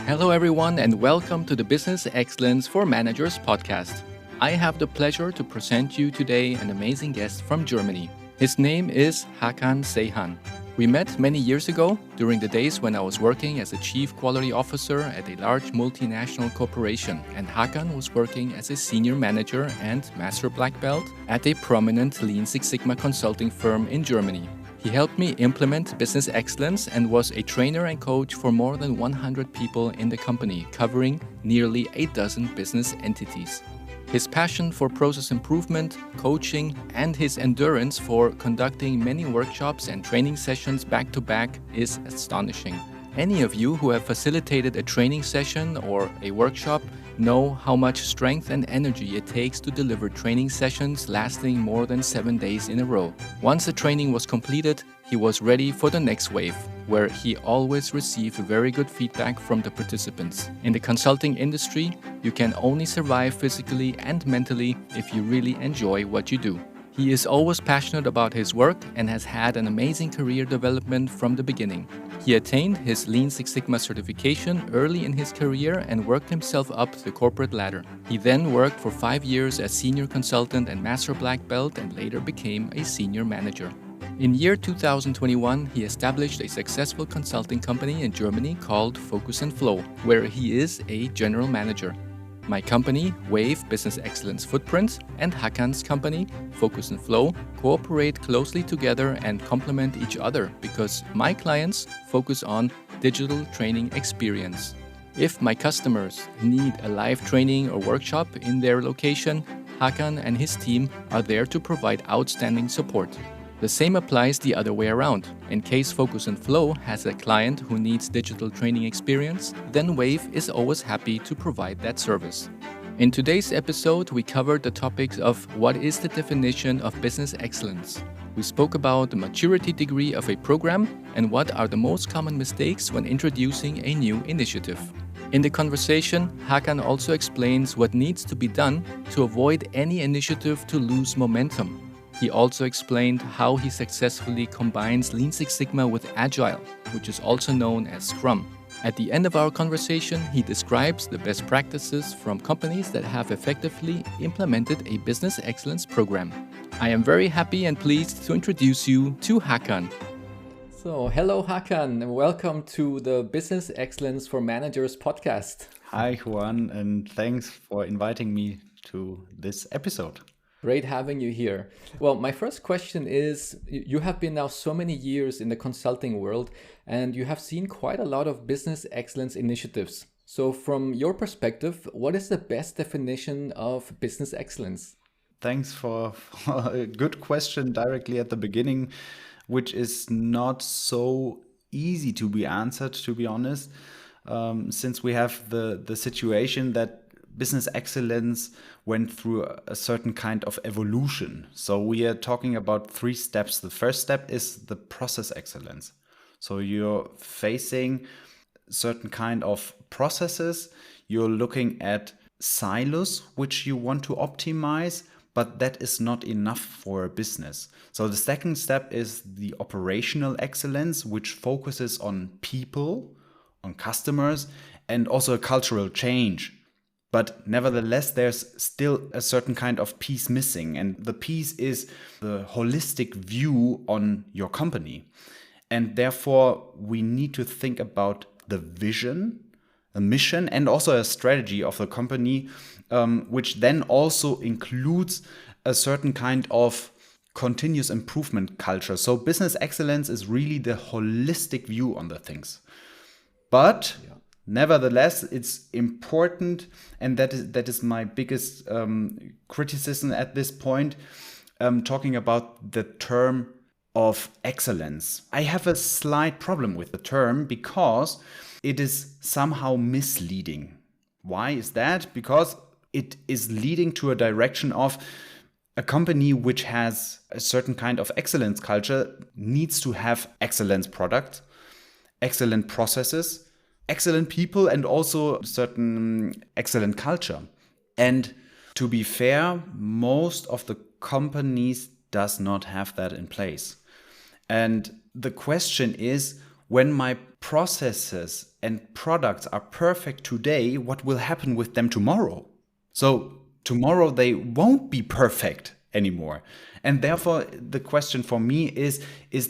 Hello, everyone, and welcome to the Business Excellence for Managers podcast. I have the pleasure to present you today an amazing guest from Germany. His name is Hakan Seyhan. We met many years ago during the days when I was working as a chief quality officer at a large multinational corporation, and Hakan was working as a senior manager and master black belt at a prominent Lean Six Sigma consulting firm in Germany. He helped me implement business excellence and was a trainer and coach for more than 100 people in the company, covering nearly a dozen business entities. His passion for process improvement, coaching, and his endurance for conducting many workshops and training sessions back to back is astonishing. Any of you who have facilitated a training session or a workshop know how much strength and energy it takes to deliver training sessions lasting more than 7 days in a row. Once the training was completed, he was ready for the next wave, where he always received very good feedback from the participants. In the consulting industry, you can only survive physically and mentally if you really enjoy what you do. He is always passionate about his work and has had an amazing career development from the beginning. He attained his Lean Six Sigma certification early in his career and worked himself up the corporate ladder. He then worked for 5 years as senior consultant and master black belt and later became a senior manager. In year 2021, he established a successful consulting company in Germany called Focus and Flow, where he is a general manager. My company, Wave Business Excellence Footprint, and Hakan's company, Focus and Flow, cooperate closely together and complement each other because my clients focus on digital training experience. If my customers need a live training or workshop in their location, Hakan and his team are there to provide outstanding support. The same applies the other way around. In case Focus and Flow has a client who needs digital training experience, then Wave is always happy to provide that service. In today's episode, we covered the topics of what is the definition of business excellence. We spoke about the maturity degree of a program and what are the most common mistakes when introducing a new initiative. In the conversation, Hakan also explains what needs to be done to avoid any initiative to lose momentum. He also explained how he successfully combines Lean Six Sigma with Agile, which is also known as SCRUM. At the end of our conversation, he describes the best practices from companies that have effectively implemented a business excellence program. I am very happy and pleased to introduce you to Hakan. So, hello Hakan, and welcome to the Business Excellence for Managers podcast. Hi Juan, and thanks for inviting me to this episode. Great having you here. Well, my first question is, you have been now so many years in the consulting world and you have seen quite a lot of business excellence initiatives. So from your perspective, what is the best definition of business excellence? Thanks for a good question directly at the beginning, which is not so easy to be answered, to be honest, since we have the situation that business excellence went through a certain kind of evolution. So we are talking about 3 steps. The first step is the process excellence. So you're facing certain kind of processes. You're looking at silos, which you want to optimize, but that is not enough for a business. So the second step is the operational excellence, which focuses on people, on customers, and also a cultural change. But nevertheless, there's still a certain kind of piece missing. And the piece is the holistic view on your company. And therefore, we need to think about the vision, a mission, and also a strategy of the company, which then also includes a certain kind of continuous improvement culture. So business excellence is really the holistic view on the things. But nevertheless, it's important, and that is my biggest criticism at this point, talking about the term of excellence. I have a slight problem with the term because it is somehow misleading. Why is that? Because it is leading to a direction of a company which has a certain kind of excellence culture needs to have excellent product, excellent processes, excellent people, and also certain excellent culture. And to be fair, most of the companies does not have that in place. And the question is, when my processes and products are perfect today, what will happen with them tomorrow? So tomorrow they won't be perfect anymore. And therefore, the question for me is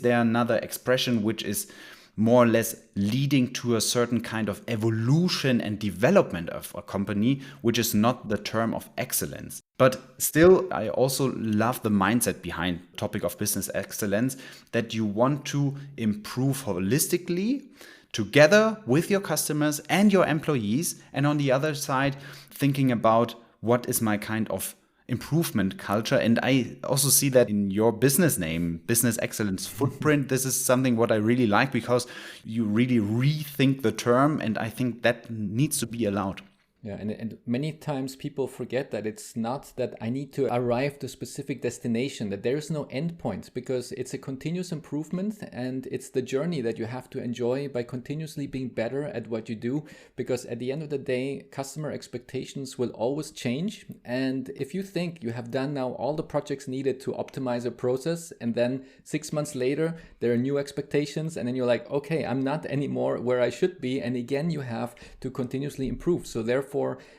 there another expression which is more or less leading to a certain kind of evolution and development of a company, which is not the term of excellence. But still, I also love the mindset behind the topic of business excellence, that you want to improve holistically together with your customers and your employees. And on the other side, thinking about what is my kind of improvement culture. And I also see that in your business name, Business Excellence Footprint. This is something what I really like, because you really rethink the term, and I think that needs to be allowed. Yeah, and many times people forget that it's not that I need to arrive to a specific destination, that there is no end point, because it's a continuous improvement, and it's the journey that you have to enjoy by continuously being better at what you do, because at the end of the day, customer expectations will always change. And if you think you have done now all the projects needed to optimize a process, and then 6 months later, there are new expectations, and then you're like, okay, I'm not anymore where I should be. And again, you have to continuously improve. So therefore,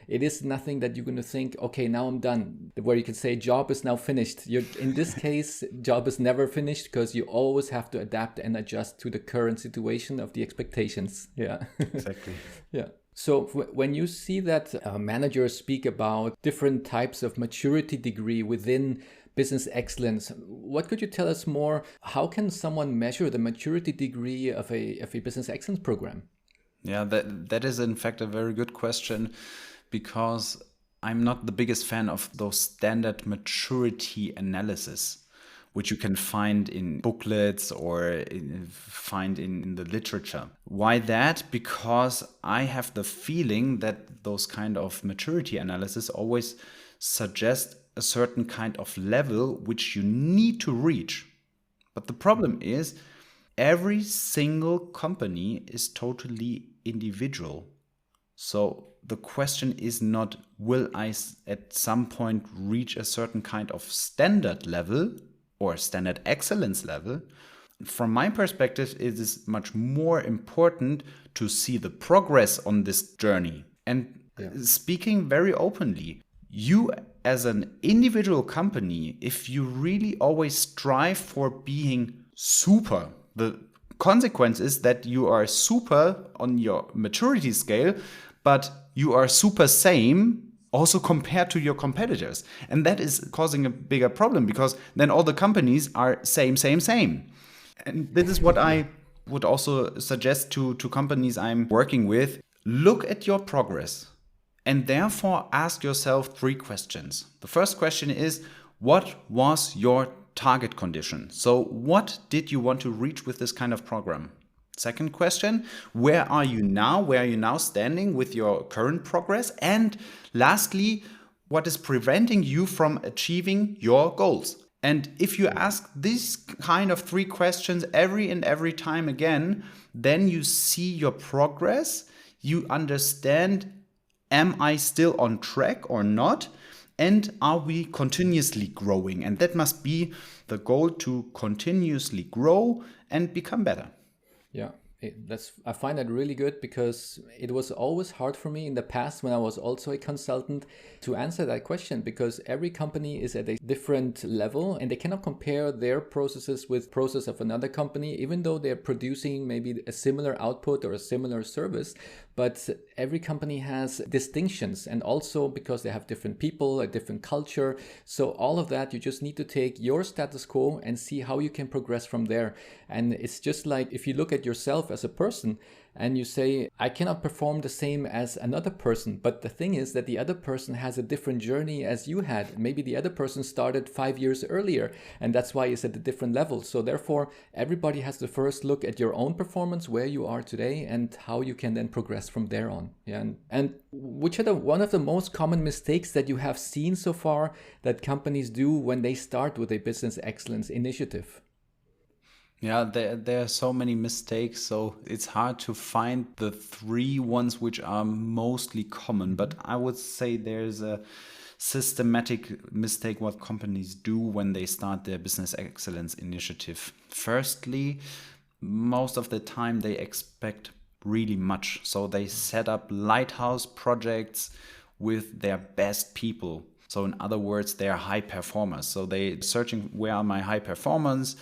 it is nothing that you're going to think, okay, now I'm done, where you can say job is now finished. In this case, job is never finished, because you always have to adapt and adjust to the current situation of the expectations. Yeah, exactly. Yeah. So when you see that managers speak about different types of maturity degree within business excellence, what could you tell us more? How can someone measure the maturity degree of a business excellence program? Yeah, that is in fact a very good question, because I'm not the biggest fan of those standard maturity analysis, which you can find in booklets or find in the literature. Why that? Because I have the feeling that those kind of maturity analysis always suggest a certain kind of level which you need to reach. But the problem is, every single company is totally individual. So the question is not, will I at some point reach a certain kind of standard level or standard excellence level? From my perspective, it is much more important to see the progress on this journey. And speaking very openly, you as an individual company, if you really always strive for being super, the consequence is that you are super on your maturity scale, but you are super same also compared to your competitors. And that is causing a bigger problem, because then all the companies are same. And this is what I would also suggest to companies I'm working with. Look at your progress and therefore ask yourself 3 questions. The first question is, what was your target condition? So what did you want to reach with this kind of program? Second question, where are you now? Where are you now standing with your current progress? And lastly, what is preventing you from achieving your goals? And if you ask these kind of 3 questions every time again, then you see your progress. You understand, am I still on track or not? And are we continuously growing? And that must be the goal, to continuously grow and become better. Yeah, I find that really good, because it was always hard for me in the past, when I was also a consultant, to answer that question, because every company is at a different level and they cannot compare their processes with process of another company, even though they're producing maybe a similar output or a similar service. But every company has distinctions, and also because they have different people, a different culture. So all of that, you just need to take your status quo and see how you can progress from there. And it's just like, if you look at yourself as a person and you say, I cannot perform the same as another person. But the thing is that the other person has a different journey as you had. Maybe the other person started 5 years earlier, and that's why it's at a different level. So therefore, everybody has to first look at your own performance, where you are today, and how you can then progress from there on. Yeah. And which are one of the most common mistakes that you have seen so far that companies do when they start with a business excellence initiative? Yeah, there are so many mistakes, so it's hard to find the 3 ones which are mostly common. But I would say there's a systematic mistake what companies do when they start their business excellence initiative. Firstly, most of the time they expect really much. So they set up lighthouse projects with their best people. So in other words, they are high performers. So they searching, where are my high performers?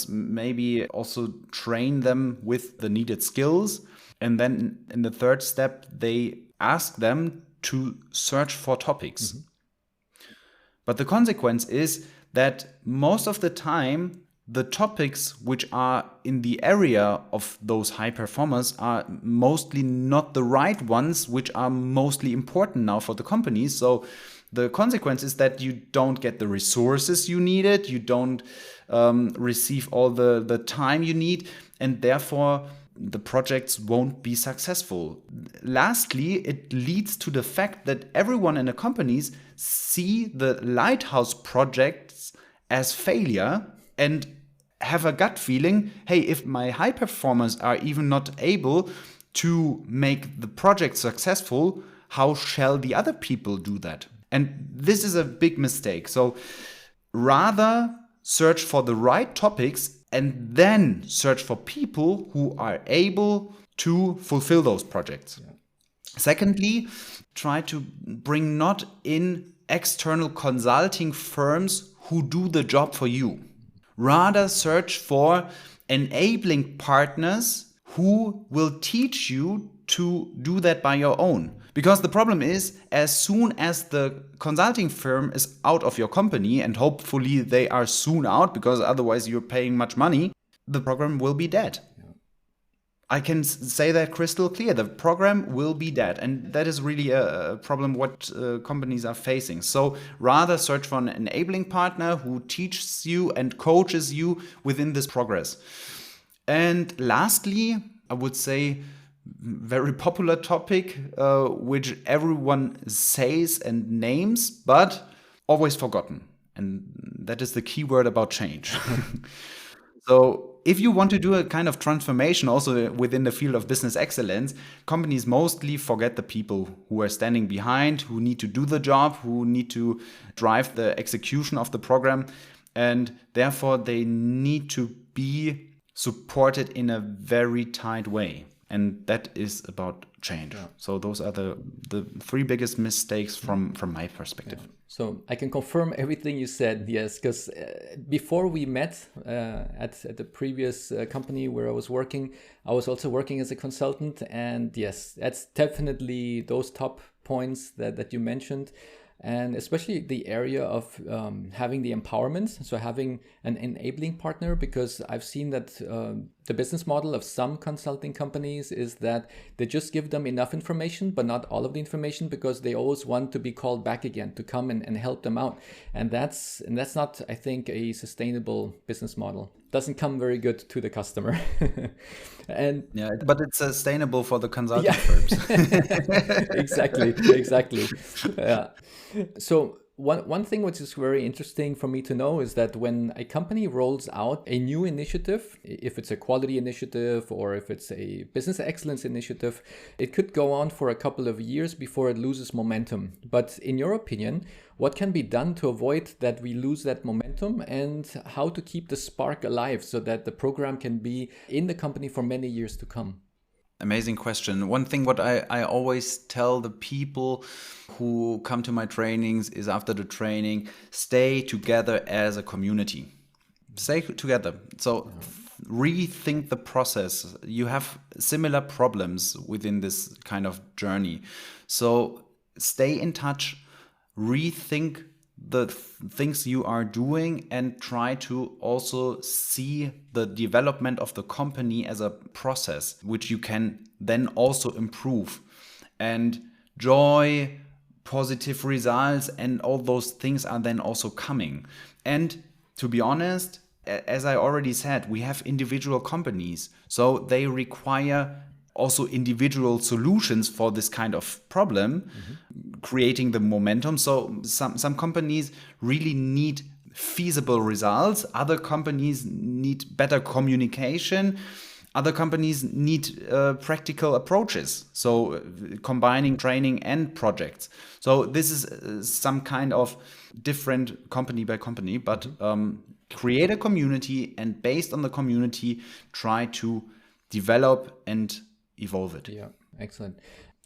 Maybe also train them with the needed skills. And then in the third step, they ask them to search for topics. But the consequence is that most of the time, the topics which are in the area of those high performers are mostly not the right ones, which are mostly important now for the companies. So the consequence is that you don't get the resources you needed, you don't receive all the time you need, and therefore the projects won't be successful. Lastly, it leads to the fact that everyone in the companies see the lighthouse projects as failure and have a gut feeling, hey, if my high performers are even not able to make the project successful, how shall the other people do that? And this is a big mistake. So rather search for the right topics and then search for people who are able to fulfill those projects. Yeah. Secondly, try to bring not in external consulting firms who do the job for you. Rather search for enabling partners who will teach you to do that by your own. Because the problem is, as soon as the consulting firm is out of your company, and hopefully they are soon out because otherwise you're paying much money, the program will be dead. Yeah. I can say that crystal clear. The program will be dead. And that is really a problem what companies are facing. So rather search for an enabling partner who teaches you and coaches you within this progress. And lastly, I would say, very popular topic, which everyone says and names, but always forgotten. And that is the key word about change. So if you want to do a kind of transformation also within the field of business excellence, companies mostly forget the people who are standing behind, who need to do the job, who need to drive the execution of the program. And therefore, they need to be supported in a very tight way. And that is about change. Yeah. So those are the three biggest mistakes from my perspective. Yeah. So I can confirm everything you said, yes, because before we met at the previous company where I was working, I was also working as a consultant. And yes, that's definitely those top points that you mentioned. And especially the area of having the empowerment, so having an enabling partner, because I've seen that the business model of some consulting companies is that they just give them enough information, but not all of the information, because they always want to be called back again to come and help them out. And that's not, I think, a sustainable business model. Doesn't come very good to the customer. And yeah, but it's sustainable for the consulting firms. Exactly. Yeah. So one thing which is very interesting for me to know is that when a company rolls out a new initiative, if it's a quality initiative or if it's a business excellence initiative, it could go on for a couple of years before it loses momentum. But in your opinion, what can be done to avoid that we lose that momentum, and how to keep the spark alive so that the program can be in the company for many years to come? Amazing question. One thing what I always tell the people who come to my trainings is, after the training, stay together as a community. Stay together. So rethink the process. You have similar problems within this kind of journey. So stay in touch, rethink the things you are doing, and try to also see the development of the company as a process which you can then also improve. And joy, positive results, and all those things are then also coming. And to be honest, as I already said, we have individual companies, so they require also individual solutions for this kind of problem, creating the momentum. So some companies really need feasible results. Other companies need better communication. Other companies need practical approaches. So combining training and projects. So this is some kind of different company by company, but create a community, and based on the community, try to develop and evolve it. Yeah, excellent.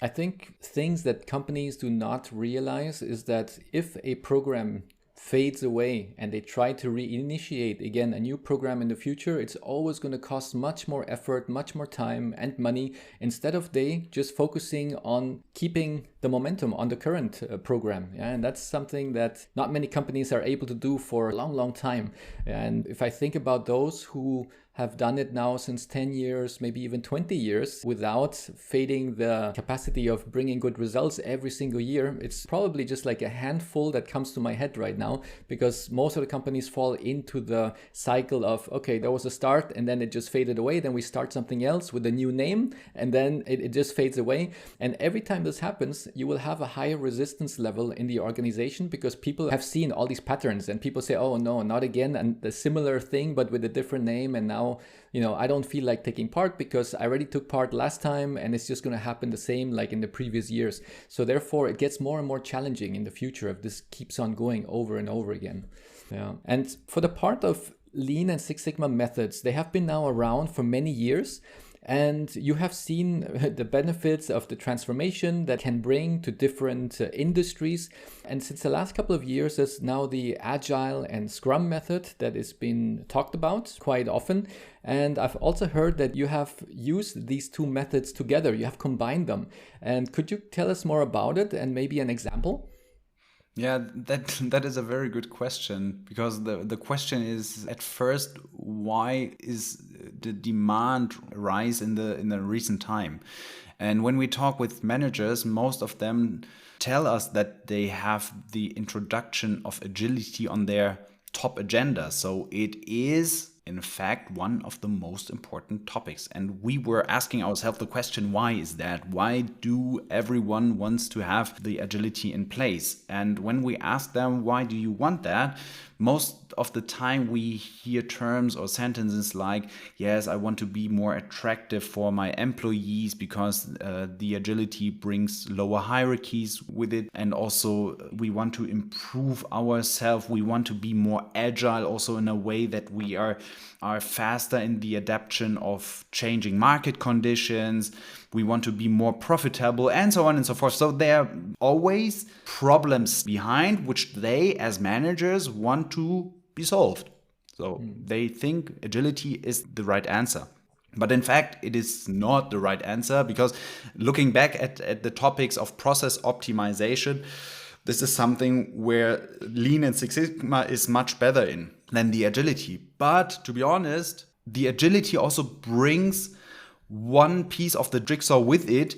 I think things that companies do not realize is that if a program fades away and they try to reinitiate again a new program in the future, it's always going to cost much more effort, much more time and money, instead of they just focusing on keeping the momentum on the current program. Yeah, and that's something that not many companies are able to do for a long, long time. And if I think about those who have done it now since 10 years, maybe even 20 years, without fading the capacity of bringing good results every single year, it's probably just like a handful that comes to my head right now, because most of the companies fall into the cycle of, okay, there was a start and then it just faded away. Then we start something else with a new name and then it just fades away. And every time this happens, you will have a higher resistance level in the organization, because people have seen all these patterns and people say, oh no, not again, and a similar thing but with a different name. And now, I don't feel like taking part because I already took part last time and it's just going to happen the same like in the previous years. So therefore it gets more and more challenging in the future if this keeps on going over and over again. Yeah. And for the part of Lean and Six Sigma methods, they have been now around for many years. And you have seen the benefits of the transformation that can bring to different industries. And since the last couple of years, there's now the Agile and Scrum method that is being talked about quite often. And I've also heard that you have used these two methods together. You have combined them. And could you tell us more about it and maybe an example? Yeah, that is a very good question, because the question is at first, why is the demand rise in the recent time? And when we talk with managers, most of them tell us that they have the introduction of agility on their top agenda. So it is in fact one of the most important topics. And we were asking ourselves the question, why is that? Why do everyone wants to have the agility in place? And when we ask them, why do you want that? Most of the time we hear terms or sentences like, yes, I want to be more attractive for my employees because the agility brings lower hierarchies with it. And also we want to improve ourselves. We want to be more agile also in a way that we are faster in the adaptation of changing market conditions. We want to be more profitable and so on and so forth. So there are always problems behind which they as managers want to be solved. So they think agility is the right answer. But in fact, it is not the right answer, because looking back at the topics of process optimization, this is something where Lean and Six Sigma is much better in than the agility. But to be honest, the agility also brings one piece of the jigsaw with it,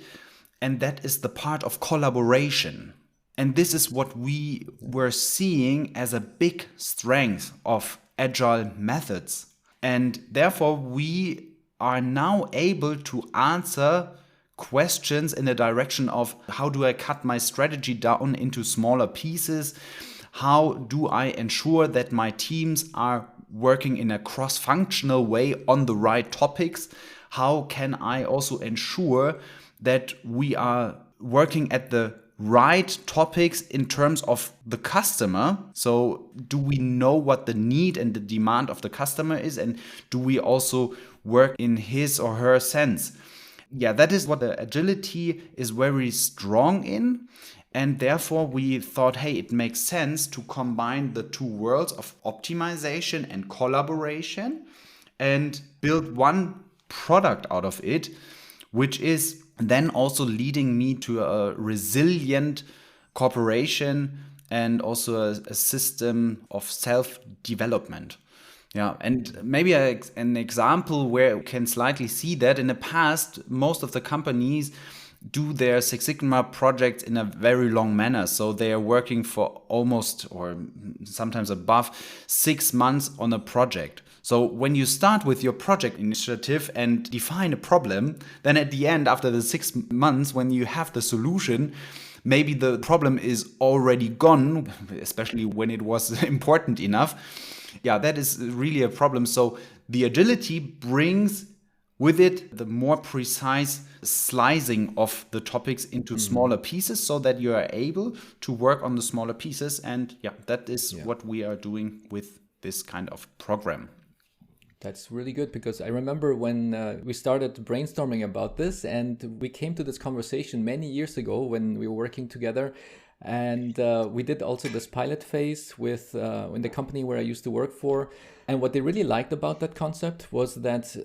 and that is the part of collaboration. And this is what we were seeing as a big strength of agile methods. And therefore, we are now able to answer questions in the direction of, how do I cut my strategy down into smaller pieces? How do I ensure that my teams are working in a cross-functional way on the right topics? How can I also ensure that we are working at the right topics in terms of the customer? So do we know what the need and the demand of the customer is? And do we also work in his or her sense? Yeah, that is what the agility is very strong in. And therefore we thought, hey, it makes sense to combine the two worlds of optimization and collaboration and build one product out of it, which is then also leading me to a resilient cooperation and also a system of self-development. Yeah, and maybe an example where you can slightly see that in the past, most of the companies do their Six Sigma projects in a very long manner. So they are working for almost, or sometimes above, 6 months on a project. So when you start with your project initiative and define a problem, then at the end, after the 6 months, when you have the solution, maybe the problem is already gone, especially when it was important enough. Yeah, that is really a problem. So the agility brings with it the more precise slicing of the topics into smaller pieces, so that you are able to work on the smaller pieces. And yeah, that is what we are doing with this kind of program. That's really good, because I remember when we started brainstorming about this, and we came to this conversation many years ago when we were working together. And we did also this pilot phase with in the company where I used to work for. And what they really liked about that concept was that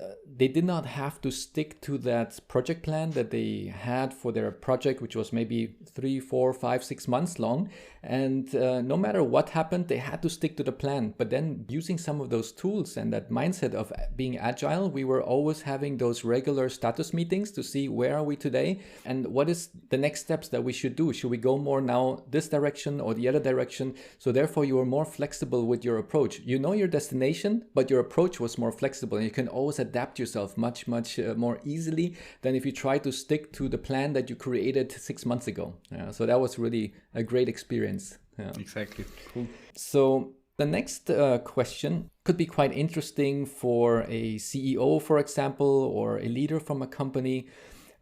they did not have to stick to that project plan that they had for their project, which was maybe 3, 4, 5, 6 months long. And no matter what happened, they had to stick to the plan. But then using some of those tools and that mindset of being agile, we were always having those regular status meetings to see where are we today and what is the next steps that we should do. Should we go more now this direction or the other direction? So therefore, you were more flexible with your approach. You know your destination, but your approach was more flexible, and you can always adapt yourself much more easily than if you try to stick to the plan that you created 6 months ago. So that was really a great experience. Yeah. Exactly. Cool. So the next question could be quite interesting for a CEO, for example, or a leader from a company.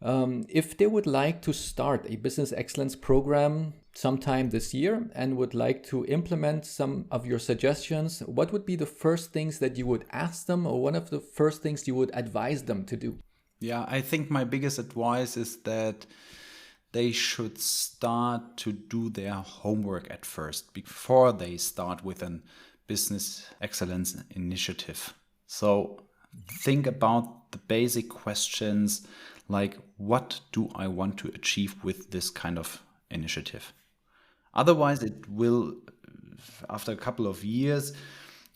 If they would like to start a business excellence program sometime this year and would like to implement some of your suggestions, what would be the first things that you would ask them, or one of the first things you would advise them to do? Yeah, I think my biggest advice is that they should start to do their homework at first before they start with a business excellence initiative. So think about the basic questions like, what do I want to achieve with this kind of initiative? Otherwise, it will, after a couple of years,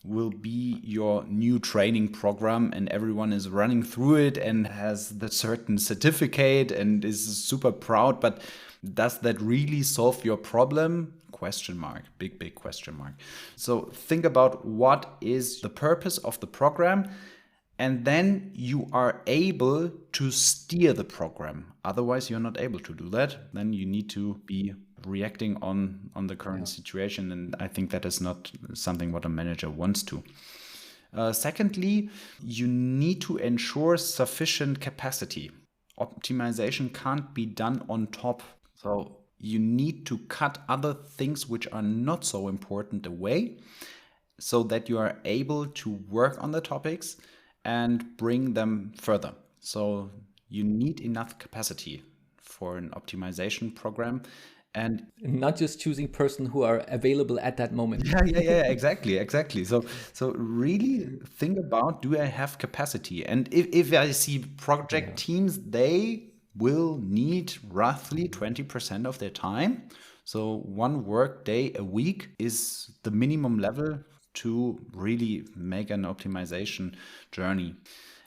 will be your new training program, and everyone is running through it and has the certain certificate and is super proud. But does that really solve your problem? Question mark, big question mark. So think about what is the purpose of the program, and then you are able to steer the program. Otherwise, you're not able to do that. Then you need to be reacting on the current situation. And I think that is not something what a manager wants to. Secondly, you need to ensure sufficient capacity. Optimization can't be done on top. So you need to cut other things which are not so important away, so that you are able to work on the topics and bring them further. So you need enough capacity for an optimization program. And not just choosing person who are available at that moment. Yeah, exactly. So really think about, do I have capacity? And if I see project teams, they will need roughly 20% of their time. So one work day a week is the minimum level to really make an optimization journey.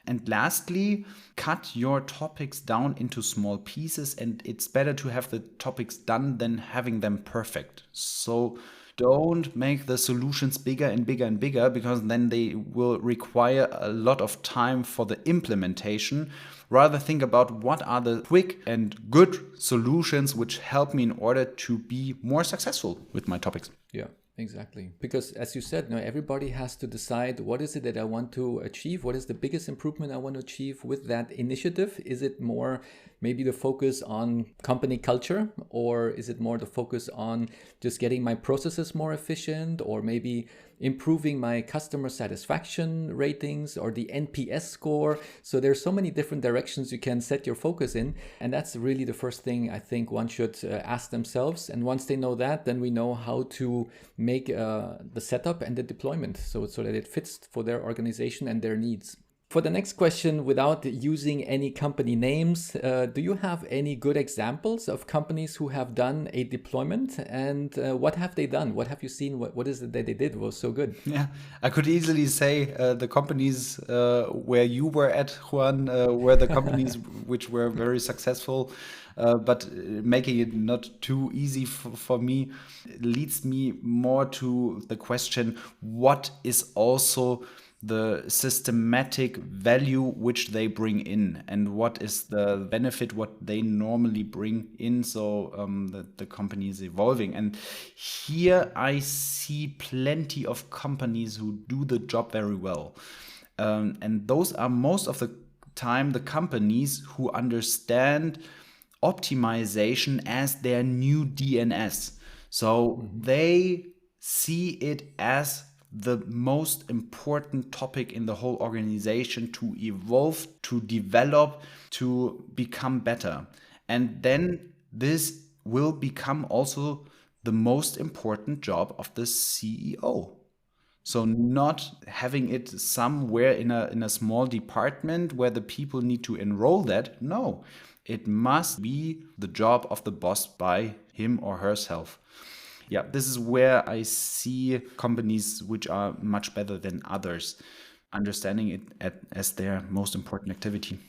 And lastly, cut your topics down into small pieces, and it's better to have the topics done than having them perfect. So don't make the solutions bigger and bigger and bigger, because then they will require a lot of time for the implementation. Rather think about what are the quick and good solutions which help me in order to be more successful with my topics. Yeah. Exactly. Because as you said, everybody has to decide, what is it that I want to achieve? What is the biggest improvement I want to achieve with that initiative? Is it more maybe the focus on company culture, or is it more the focus on just getting my processes more efficient, or maybe improving my customer satisfaction ratings or the NPS score? So there's so many different directions you can set your focus in. And that's really the first thing I think one should ask themselves. And once they know that, then we know how to make the setup and the deployment so that it fits for their organization and their needs. For the next question, without using any company names, do you have any good examples of companies who have done a deployment, and what have they done? What have you seen? What is it that they did was so good? Yeah, I could easily say the companies where you were at, Juan, were the companies which were very successful. But making it not too easy for me leads me more to the question, what is also the systematic value which they bring in, and what is the benefit what they normally bring in, so the company is evolving. And here I see plenty of companies who do the job very well, and those are most of the time the companies who understand optimization as their new DNS. So they see it as the most important topic in the whole organization to evolve, to develop, to become better. And then this will become also the most important job of the CEO. So not having it somewhere in a small department where the people need to enroll that. No, it must be the job of the boss by him or herself. Yeah, this is where I see companies which are much better than others, understanding it as their most important activity.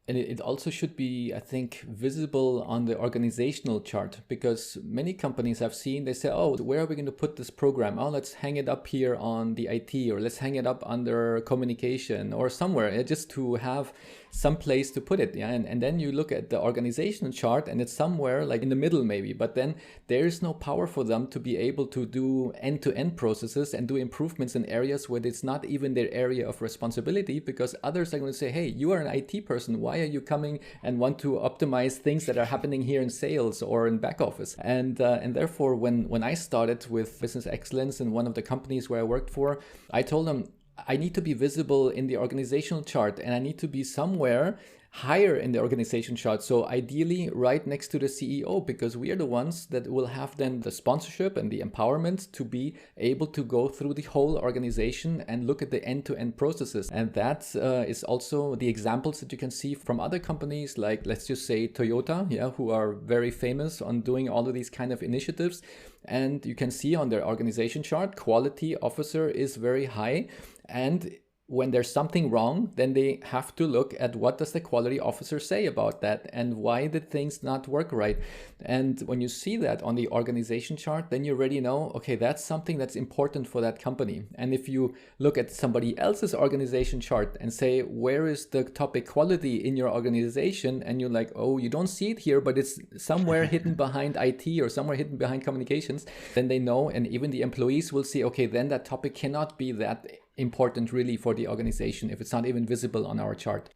And it also should be, I think, visible on the organizational chart, because many companies I've seen, they say, oh, where are we going to put this program? Oh, let's hang it up here on the IT, or let's hang it up under communication or somewhere, just to have some place to put it. Yeah. And then you look at the organizational chart and it's somewhere like in the middle maybe, but then there's no power for them to be able to do end-to-end processes and do improvements in areas where it's not even their area of responsibility, because others are going to say, hey, you are an IT person. Why are you coming and want to optimize things that are happening here in sales or in back office? And therefore, when I started with business excellence in one of the companies where I worked for, I told them, I need to be visible in the organizational chart, and I need to be somewhere higher in the organization chart. So ideally right next to the CEO, because we are the ones that will have then the sponsorship and the empowerment to be able to go through the whole organization and look at the end-to-end processes. And that is also the examples that you can see from other companies, like let's just say Toyota, who are very famous on doing all of these kind of initiatives. And you can see on their organization chart, quality officer is very high. And when there's something wrong, then they have to look at what does the quality officer say about that and why did things not work right. And when you see that on the organization chart, then you already know, okay, that's something that's important for that company. And if you look at somebody else's organization chart and say, where is the topic quality in your organization? And you're like, oh, you don't see it here, but it's somewhere hidden behind IT or somewhere hidden behind communications, then they know, and even the employees will see, okay, then that topic cannot be that important really for the organization if it's not even visible on our chart.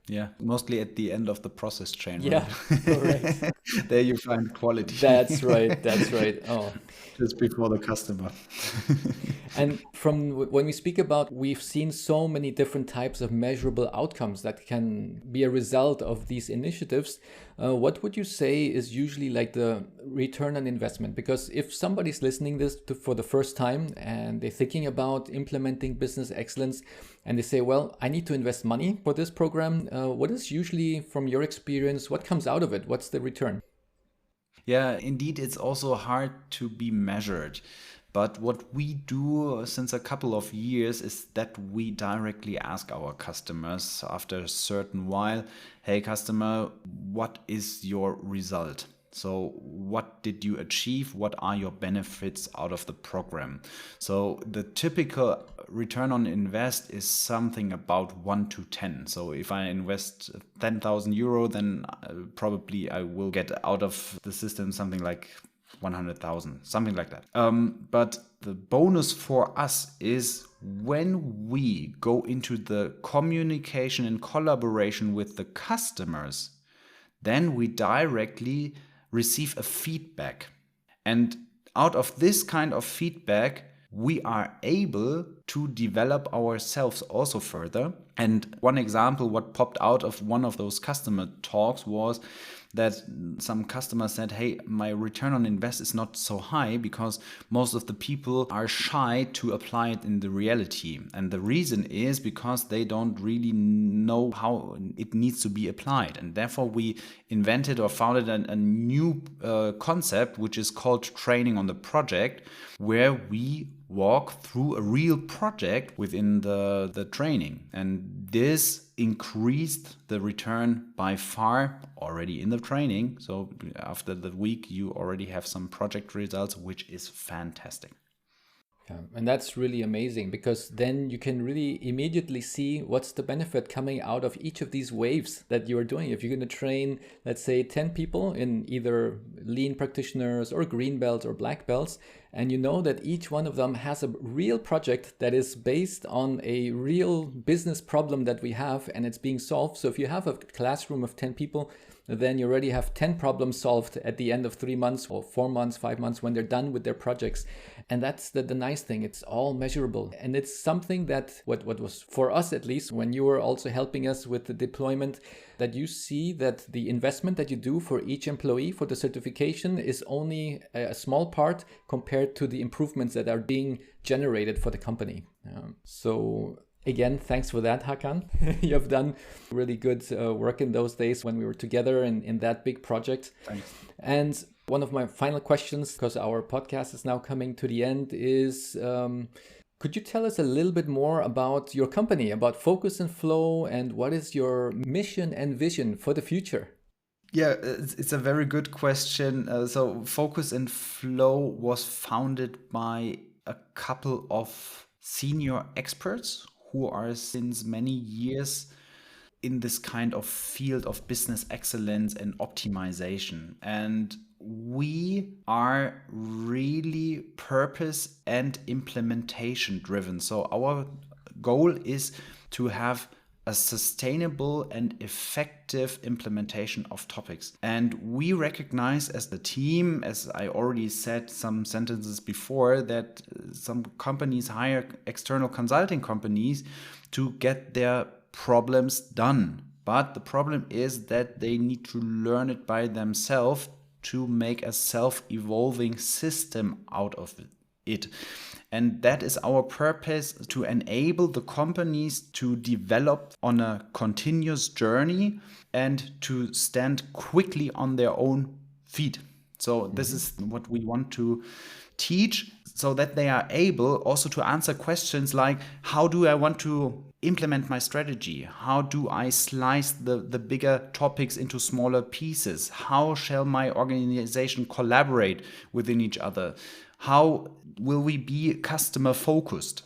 Yeah, mostly at the end of the process chain. Yeah, right? correct. There you find quality. That's right. Oh, just before the customer. And from when we speak about, we've seen so many different types of measurable outcomes that can be a result of these initiatives. What would you say is usually like the return on investment? Because if somebody's listening this for the first time and they're thinking about implementing business excellence and they say, well, I need to invest money for this program. What is usually, from your experience, what comes out of it? What's the return? Yeah, indeed, it's also hard to be measured. But what we do since a couple of years is that we directly ask our customers after a certain while, hey customer, what is your result? So what did you achieve? What are your benefits out of the program? So the typical return on invest is something about 1 to 10. So if I invest 10,000 euro, then probably I will get out of the system something like 100,000, something like that. But the bonus for us is when we go into the communication and collaboration with the customers, then we directly receive a feedback. And out of this kind of feedback, we are able to develop ourselves also further. And one example, what popped out of one of those customer talks was that some customer said, hey, my return on invest is not so high because most of the people are shy to apply it in the reality. And the reason is because they don't really know how it needs to be applied. And therefore we invented or founded a new concept, which is called training on the project, where we walk through a real project within the training. And this increased the return by far already in the training. So after the week, you already have some project results, which is fantastic. Yeah, and that's really amazing because then you can really immediately see what's the benefit coming out of each of these waves that you are doing. If you're going to train, let's say 10 people in either lean practitioners or green belts or black belts, and you know that each one of them has a real project that is based on a real business problem that we have, and it's being solved. So if you have a classroom of 10 people, then you already have 10 problems solved at the end of 3 months or 4 months, 5 months, when they're done with their projects. And that's the nice thing. It's all measurable. And it's something that what was for us, at least, when you were also helping us with the deployment, that you see that the investment that you do for each employee for the certification is only a small part compared to the improvements that are being generated for the company. So again, thanks for that, Hakan. You have done really good work in those days when we were together in that big project. Thanks. And one of my final questions, because our podcast is now coming to the end, is could you tell us a little bit more about your company, about Focus and Flow, and what is your mission and vision for the future? Yeah, it's a very good question. So Focus and Flow was founded by a couple of senior experts who are since many years in this kind of field of business excellence and optimization. And we are really purpose and implementation driven. So our goal is to have a sustainable and effective implementation of topics. And we recognize as the team, as I already said some sentences before, that some companies hire external consulting companies to get their problems done. But the problem is that they need to learn it by themselves to make a self-evolving system out of it. And that is our purpose, to enable the companies to develop on a continuous journey and to stand quickly on their own feet. So this is what we want to teach, so that they are able also to answer questions like, how do I want to implement my strategy? How do I slice the bigger topics into smaller pieces? How shall my organization collaborate within each other? How will we be customer focused?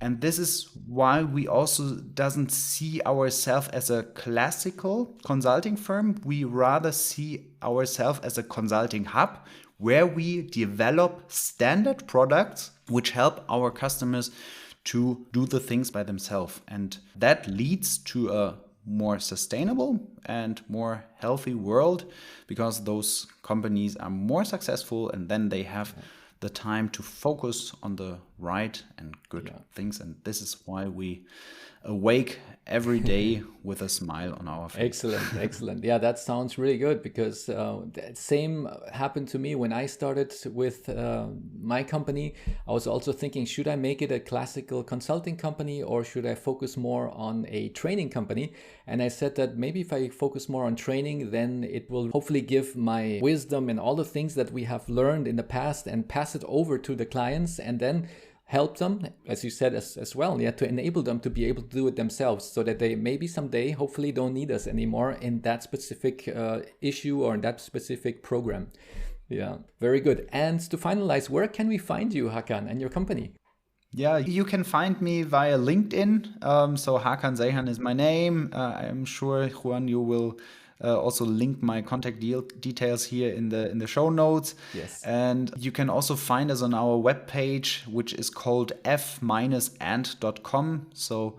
And this is why we also doesn't see ourselves as a classical consulting firm. We rather see ourselves as a consulting hub where we develop standard products which help our customers to do the things by themselves. And that leads to a more sustainable and more healthy world, because those companies are more successful and then they have the time to focus on the right and good things. And this is why we awake every day with a smile on our face. Excellent. Yeah, that sounds really good, because the same happened to me when I started with my company. I was also thinking, should I make it a classical consulting company or should I focus more on a training company? And I said that maybe if I focus more on training, then it will hopefully give my wisdom and all the things that we have learned in the past and pass it over to the clients, and then help them, as you said as well, to enable them to be able to do it themselves, so that they maybe someday hopefully don't need us anymore in that specific issue or in that specific program. Yeah, very good. And to finalize, where can we find you, Hakan, and your company? Yeah, you can find me via LinkedIn. So Hakan Seyhan is my name. I'm sure, Juan, you will also link my contact details here in the show notes. Yes. And you can also find us on our webpage, which is called f-and.com. So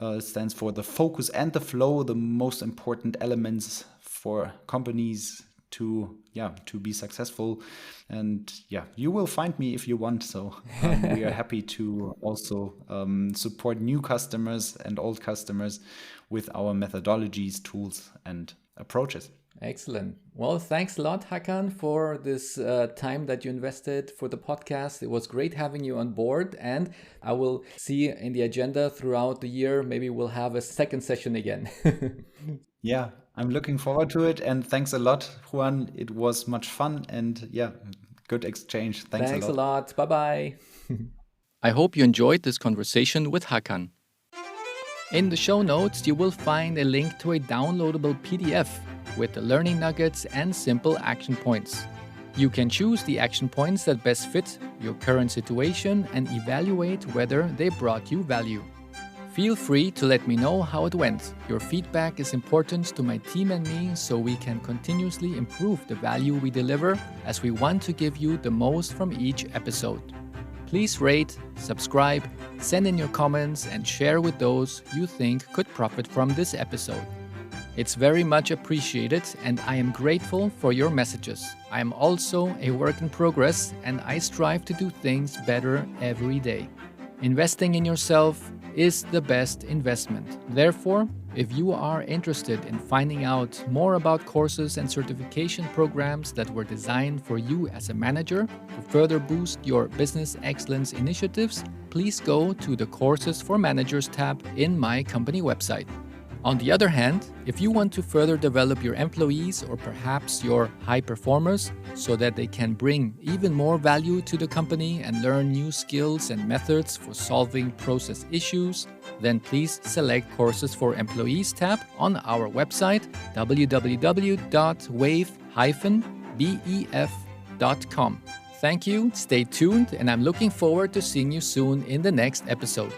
it stands for the focus and the flow, the most important elements for companies to be successful. And you will find me if you want. So we are happy to also support new customers and old customers with our methodologies, tools, and approaches. Excellent. Well, thanks a lot, Hakan, for this time that you invested for the podcast. It was great having you on board, and I will see in the agenda throughout the year. Maybe we'll have a second session again. Yeah, I'm looking forward to it, and thanks a lot, Juan. It was much fun, and good exchange. Thanks a lot. Bye-bye. I hope you enjoyed this conversation with Hakan. In the show notes, you will find a link to a downloadable PDF with the learning nuggets and simple action points. You can choose the action points that best fit your current situation and evaluate whether they brought you value. Feel free to let me know how it went. Your feedback is important to my team and me, so we can continuously improve the value we deliver, as we want to give you the most from each episode. Please rate, subscribe, send in your comments, and share with those you think could profit from this episode. It's very much appreciated, and I am grateful for your messages. I am also a work in progress, and I strive to do things better every day. Investing in yourself is the best investment. Therefore, if you are interested in finding out more about courses and certification programs that were designed for you as a manager to further boost your business excellence initiatives, please go to the Courses for Managers tab in my company website. On the other hand, if you want to further develop your employees or perhaps your high performers so that they can bring even more value to the company and learn new skills and methods for solving process issues, then please select Courses for Employees tab on our website www.wave-bef.com. Thank you, stay tuned, and I'm looking forward to seeing you soon in the next episode.